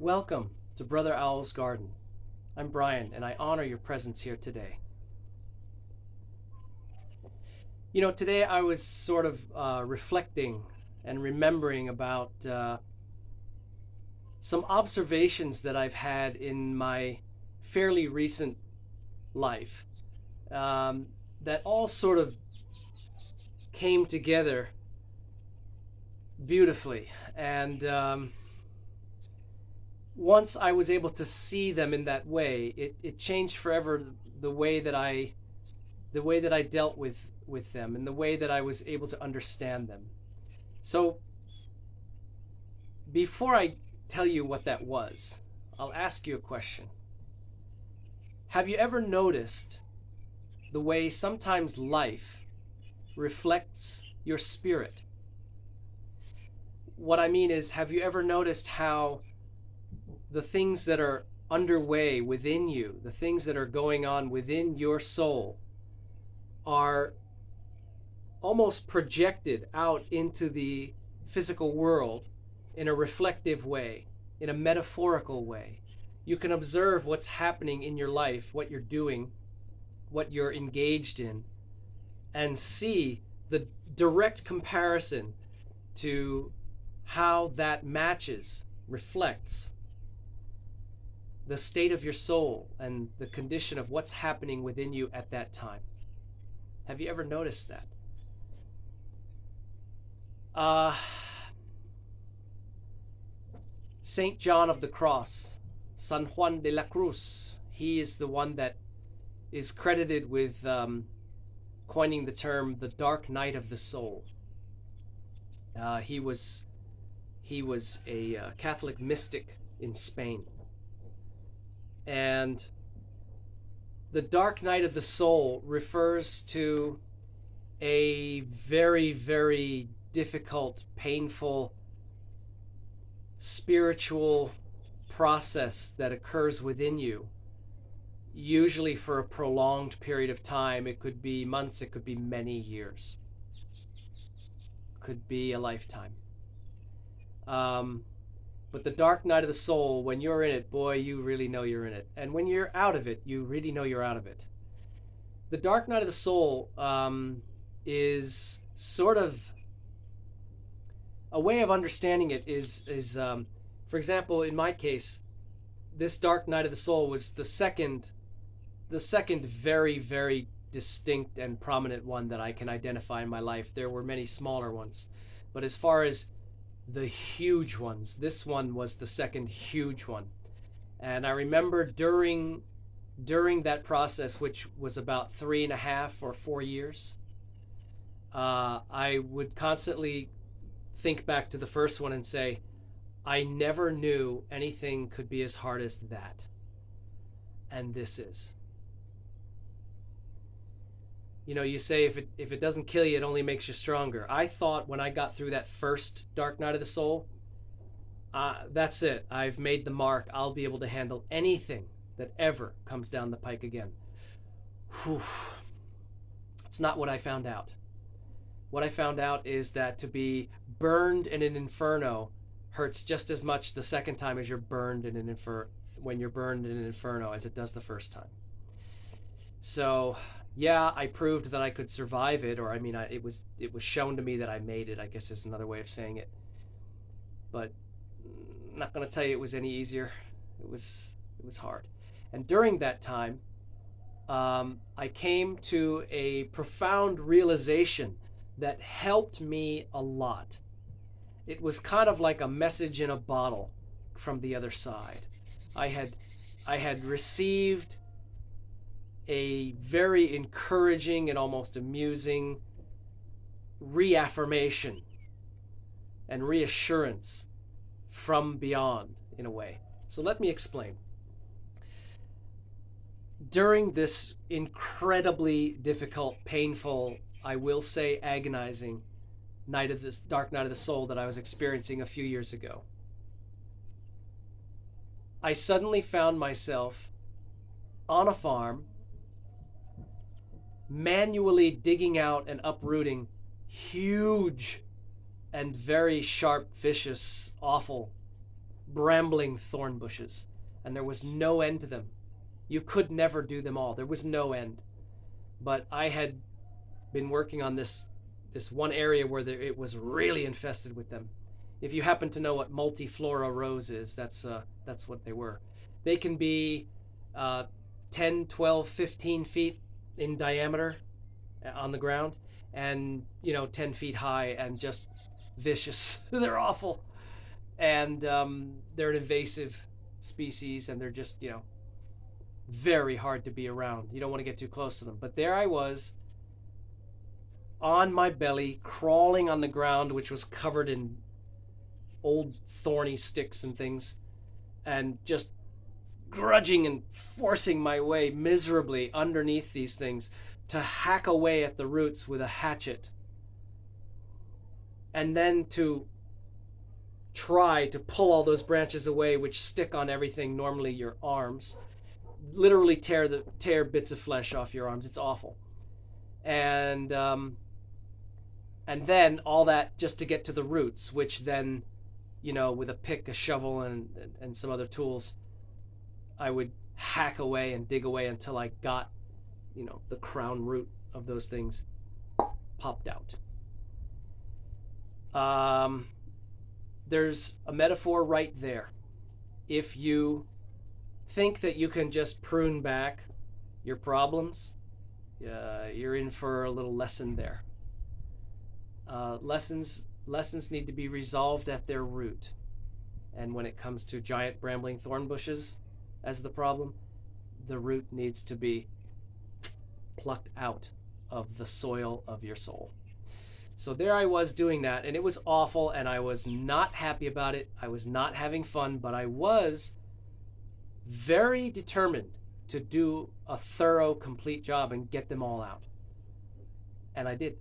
Welcome to Brother Owl's Garden. I'm Brian, and I honor your presence here today. Today I was sort of reflecting and remembering about some observations that I've had in my fairly recent life that all sort of came together beautifully. And once I was able to see them in that way, it changed forever the way that I dealt with them and the way that I was able to understand them. So before I tell you what that was, I'll ask you a question. Have you ever noticed the way sometimes life reflects your spirit? What I mean is, have you ever noticed how the things that are underway within you, the things that are going on within your soul, are almost projected out into the physical world in a reflective way, in a metaphorical way? You can observe what's happening in your life, what you're doing, what you're engaged in, and see the direct comparison to how that matches, reflects the state of your soul and the condition of what's happening within you at that time. Have you ever noticed that? Saint John of the Cross, San Juan de la Cruz, he is the one that is credited with coining the term the dark night of the soul. He was a Catholic mystic in Spain. And the dark night of the soul refers to a very, very difficult, painful, spiritual process that occurs within you, usually for a prolonged period of time. It could be months, it could be many years, it could be a lifetime. But the dark night of the soul, when you're in it, boy, you really know you're in it. And when you're out of it, you really know you're out of it. The dark night of the soul is sort of a way of understanding it is for example, in my case, this dark night of the soul was the second very, very distinct and prominent one that I can identify in my life. There were many smaller ones, but as far as the huge ones, this one was the second huge one. And I remember during that process, which was about 3.5 or 4 years, I would constantly think back to the first one and say, I never knew anything could be as hard as that. And this is. You say if it doesn't kill you, it only makes you stronger. I thought when I got through that first dark night of the soul, that's it. I've made the mark. I'll be able to handle anything that ever comes down the pike again. Whew. It's not what I found out. What I found out is that to be burned in an inferno hurts just as much the second time as you're burned in an when you're burned in an inferno as it does the first time. So yeah, I proved that I could survive it, or it was shown to me that I made it, I guess is another way of saying it. But I'm not going to tell you it was any easier. It was hard. And during that time, I came to a profound realization that helped me a lot. It was kind of like a message in a bottle from the other side. I had received a very encouraging and almost amusing reaffirmation and reassurance from beyond, in a way. So let me explain. During this incredibly difficult, painful, I will say agonizing dark night of the soul that I was experiencing a few years ago, I suddenly found myself on a farm, manually digging out and uprooting huge and very sharp, vicious, awful brambling thorn bushes, and there was no end to them. You could never do them all. There was no end. But I had been working on this one area where it was really infested with them. If you happen to know what multiflora rose is, that's what they were. They can be 10, 12, 15 feet in diameter on the ground, and 10 feet high, and just vicious. They're awful, and they're an invasive species, and they're just very hard to be around. You don't want to get too close to them. But there I was, on my belly, crawling on the ground, which was covered in old thorny sticks and things, and just grudging and forcing my way miserably underneath these things to hack away at the roots with a hatchet, and then to try to pull all those branches away which stick on everything, normally your arms. Literally tear bits of flesh off your arms. It's awful. And then all that just to get to the roots, which then, with a pick, a shovel, and some other tools, I would hack away and dig away until I got, the crown root of those things popped out. There's a metaphor right there. If you think that you can just prune back your problems, you're in for a little lesson there. Lessons need to be resolved at their root. And when it comes to giant brambling thorn bushes as the problem, the root needs to be plucked out of the soil of your soul. So there I was doing that, and it was awful, and I was not happy about it. I was not having fun, but I was very determined to do a thorough, complete job and get them all out. And I did.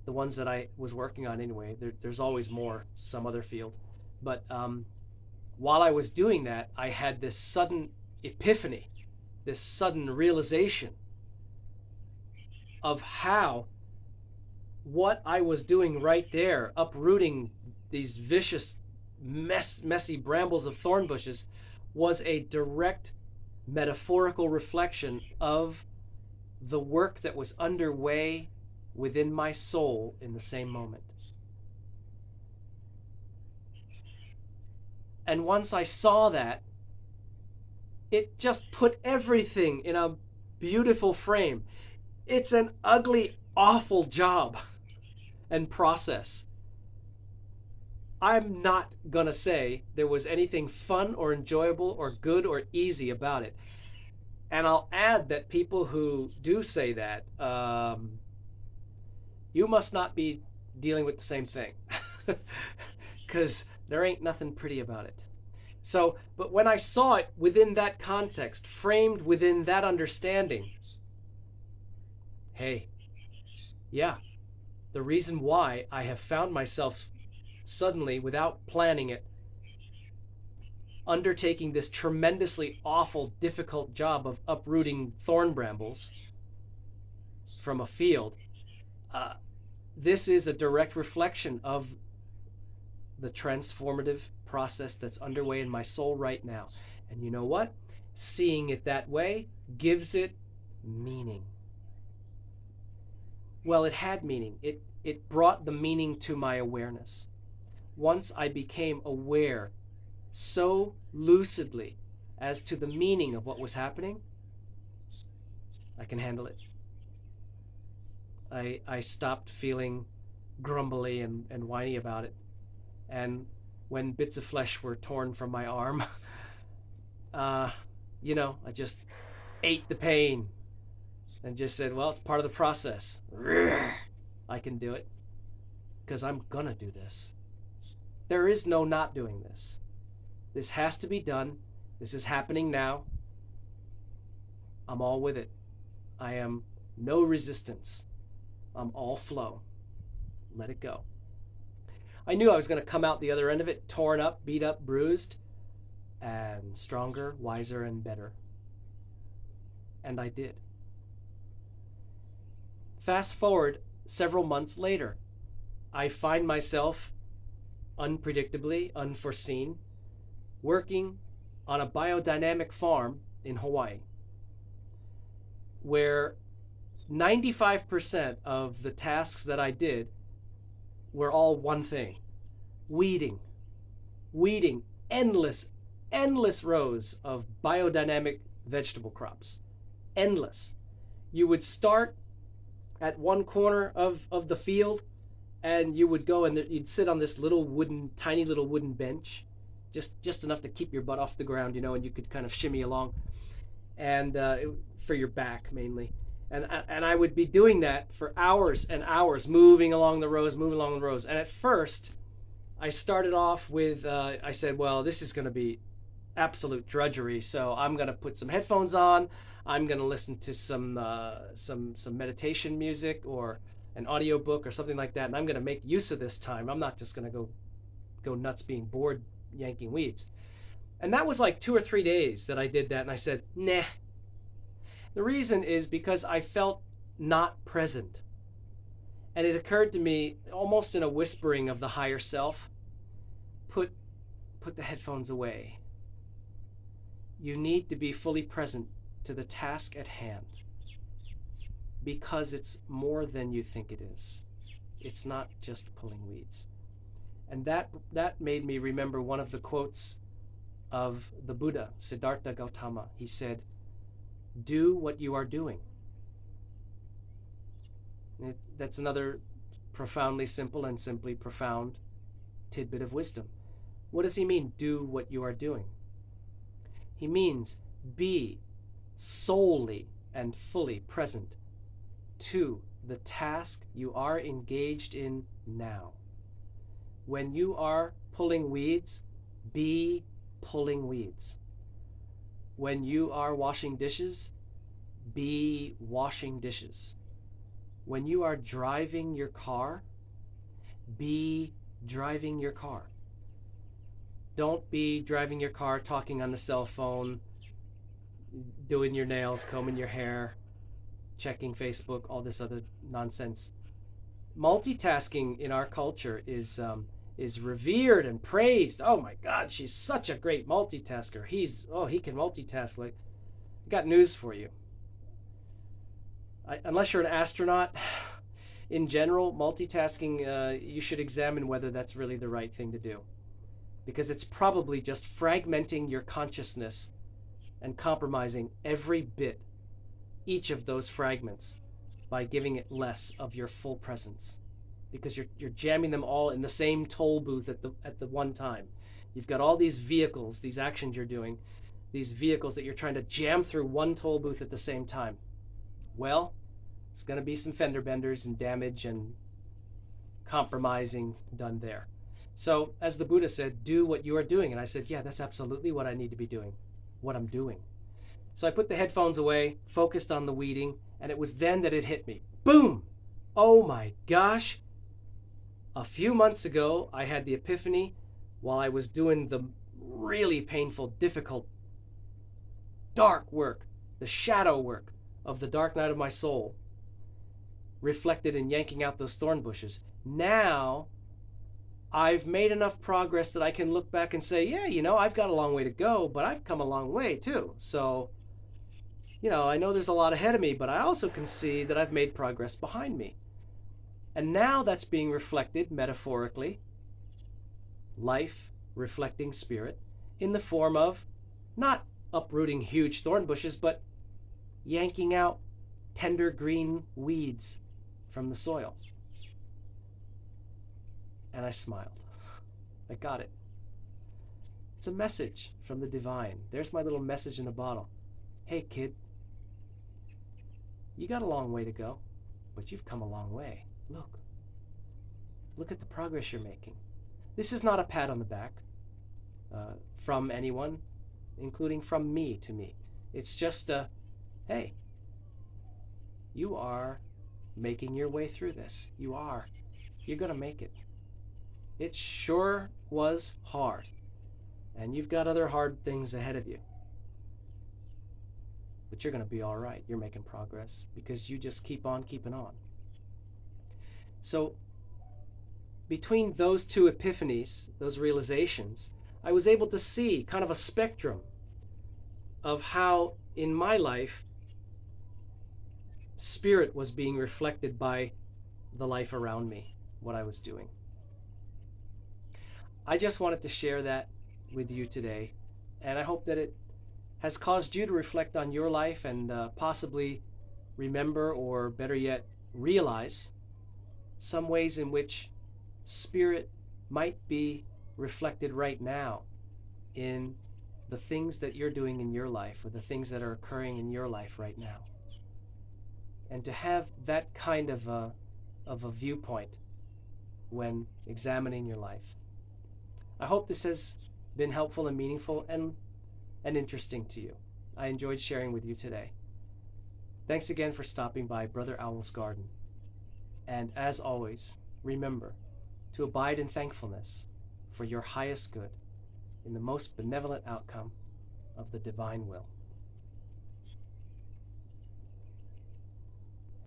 The ones that I was working on anyway. There's always more, some other field. But while I was doing that, I had this sudden epiphany, this sudden realization of how what I was doing right there, uprooting these vicious, messy brambles of thorn bushes, was a direct metaphorical reflection of the work that was underway within my soul in the same moment. And once I saw that, it just put everything in a beautiful frame. It's an ugly, awful job and process. I'm not gonna say there was anything fun or enjoyable or good or easy about it. And I'll add that people who do say that, you must not be dealing with the same thing, because there ain't nothing pretty about it. So, but when I saw it within that context, framed within that understanding, hey, yeah, the reason why I have found myself suddenly, without planning it, undertaking this tremendously awful, difficult job of uprooting thorn brambles from a field, this is a direct reflection of the transformative process that's underway in my soul right now. And you know what? Seeing it that way gives it meaning. Well, it had meaning. It brought the meaning to my awareness. Once I became aware so lucidly as to the meaning of what was happening, I can handle it. I stopped feeling grumbly and whiny about it. And when bits of flesh were torn from my arm, I just ate the pain and just said, well, it's part of the process. I can do it because I'm gonna do this. There is no not doing this. This has to be done. This is happening now. I'm all with it. I am no resistance. I'm all flow. Let it go. I knew I was going to come out the other end of it, torn up, beat up, bruised, and stronger, wiser, and better. And I did. Fast forward several months later, I find myself unpredictably, unforeseen, working on a biodynamic farm in Hawaii where 95% of the tasks that I did were all one thing: weeding, endless, endless rows of biodynamic vegetable crops. Endless. You would start at one corner of the field and you would go and you'd sit on this tiny little wooden bench, just enough to keep your butt off the ground, and you could kind of shimmy along, and for your back mainly. And I would be doing that for hours and hours, moving along the rows. And at first, I started off with, I said, well, this is going to be absolute drudgery, so I'm going to put some headphones on. I'm going to listen to some meditation music or an audio book or something like that, and I'm going to make use of this time. I'm not just going to go nuts being bored yanking weeds. And that was like 2 or 3 days that I did that, and I said, nah. The reason is because I felt not present. And it occurred to me, almost in a whispering of the higher self, put the headphones away. You need to be fully present to the task at hand, because it's more than you think it is. It's not just pulling weeds. And that made me remember one of the quotes of the Buddha, Siddhartha Gautama. He said, do what you are doing. That's another profoundly simple and simply profound tidbit of wisdom. What does he mean, do what you are doing? He means be solely and fully present to the task you are engaged in now. When you are pulling weeds, be pulling weeds. When you are washing dishes, be washing dishes. When you are driving your car, be driving your car. Don't be driving your car, talking on the cell phone, doing your nails, combing your hair, checking Facebook, all this other nonsense. Multitasking in our culture is revered and praised. Oh my God, she's such a great multitasker. He can multitask. Like, I got news for you. Unless you're an astronaut, in general, multitasking, you should examine whether that's really the right thing to do, because it's probably just fragmenting your consciousness and compromising every bit, each of those fragments, by giving it less of your full presence, because you're jamming them all in the same toll booth at the one time. You've got all these vehicles, these actions you're doing, these vehicles that you're trying to jam through one toll booth at the same time. Well, there's going to be some fender benders and damage and compromising done there. So, as the Buddha said, do what you are doing. And I said, yeah, that's absolutely what I need to be doing, what I'm doing. So I put the headphones away, focused on the weeding, and it was then that it hit me. Boom! Oh my gosh! A few months ago, I had the epiphany while I was doing the really painful, difficult, dark work, the shadow work of the dark night of my soul, reflected in yanking out those thorn bushes. Now, I've made enough progress that I can look back and say, yeah, I've got a long way to go, but I've come a long way too. So, I know there's a lot ahead of me, but I also can see that I've made progress behind me. And now that's being reflected metaphorically, life reflecting spirit, in the form of not uprooting huge thorn bushes, but yanking out tender green weeds from the soil. And I smiled. I got it. It's a message from the divine. There's my little message in a bottle. Hey, kid, you got a long way to go, but you've come a long way. Look at the progress you're making. This is not a pat on the back from anyone, including from me to me. It's just hey, you are making your way through this. You're gonna make it. It sure was hard, and you've got other hard things ahead of you. But you're gonna be all right. You're making progress because you just keep on keeping on. So between those two epiphanies, those realizations, I was able to see kind of a spectrum of how in my life spirit was being reflected by the life around me, what I was doing. I just wanted to share that with you today, and I hope that it has caused you to reflect on your life and possibly remember, or better yet, realize some ways in which spirit might be reflected right now in the things that you're doing in your life, or the things that are occurring in your life right now. And to have that kind of a viewpoint when examining your life. I hope this has been helpful and meaningful and interesting to you. I enjoyed sharing with you today. Thanks again for stopping by Brother Owl's Garden. And as always, remember to abide in thankfulness for your highest good in the most benevolent outcome of the divine will.